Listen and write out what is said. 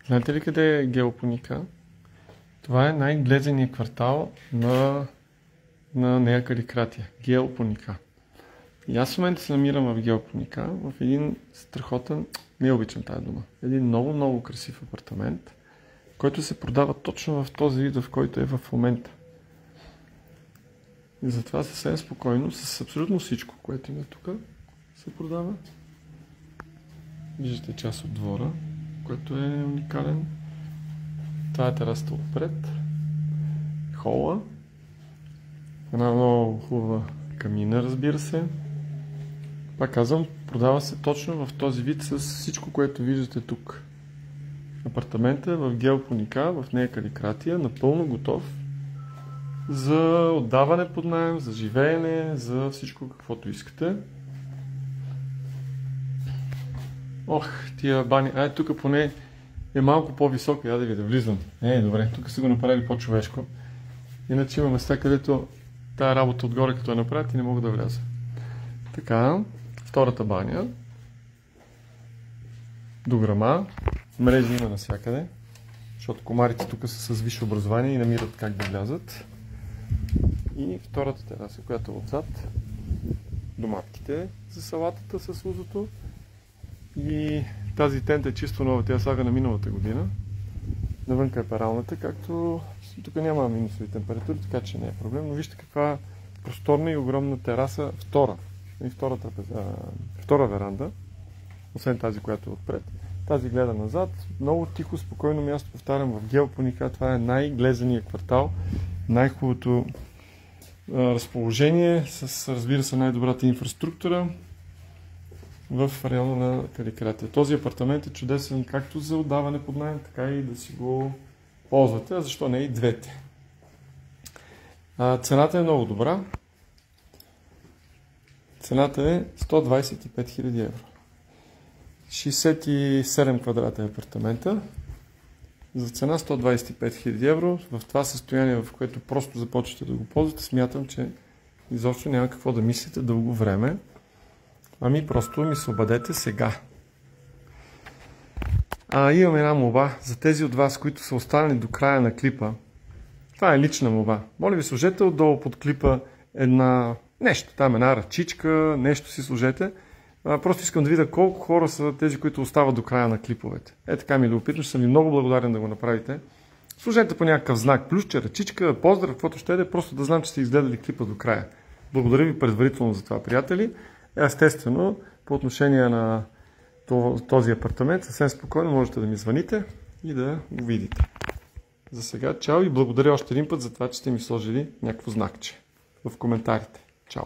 Знаете ли къде е Геопоника? Това е най-гледания квартал на Нея Каликратия. Геопоника. И аз в момента се намирам в Геопоника, в един страхотен, не обичам тази дума, един много красив апартамент, който се продава точно в този вид, в който е в момента. И затова съвсем спокойно, с абсолютно всичко, което има тук, се продава. Виждате част от двора, който е уникален. Това е терасата отпред. Хола. Една много хубава камина, разбира се. Пак казвам, продава се точно в този вид с всичко, което виждате тук. Апартаментът е в Геопоника, в Нея Каликратия, напълно готов за отдаване под наем, за живеене, за всичко каквото искате. Ох, тия бани. Тук поне е малко по-високо. Я да ви да влизам. Добре, тук са го направили по-човешко. Иначе има места, където тая работа отгоре, като я направят и не мога да вляза. Така, втората баня. Дограма. Мрежи има навсякъде, защото комарите тук са с висше образование и намират как да влязат. И втората тераса, която е отзад. Доматките за салатата с лузото. И тази тента е чисто нова, тя слага на миналата година. Навънка е пералната, както тук няма минусови температури, така че не е проблем. Но вижте каква просторна и огромна тераса, втора веранда, освен тази, която е отпред. Тази гледа назад, много тихо, спокойно място, повтарям, в Геопоника. Това е най-глезания квартал, най-хубавото разположение, с, разбира се, най-добрата инфраструктура в района на Каликратия. Този апартамент е чудесен както за отдаване под наем, така и да си го ползвате, а защо не и двете. Цената е много добра. Цената е 125 000 евро. 67 квадрата е апартамента. За цена 125 000 евро. В това състояние, в което просто започвате да го ползвате, смятам, че изобщо няма какво да мислите дълго време. Ами просто ми се обадете сега. Имам една молба за тези от вас, които са останали до края на клипа. Това е лична молба. Моля ви, сложете отдолу под клипа една ръчичка, нещо си сложете. Просто искам да видя колко хора са тези, които остават до края на клиповете. Така ми е любопитно, ще съм ви много благодарен да го направите. Сложете по някакъв знак, плюсче, ръчичка, поздрав, каквото ще е, просто да знам, че сте изгледали клипа до края. Благодаря ви предварително за това, приятели. Естествено, по отношение на този апартамент, съвсем спокойно можете да ми звъните и да го видите. За сега, чао и благодаря още един път за това, че сте ми сложили някакво знакче в коментарите. Чао!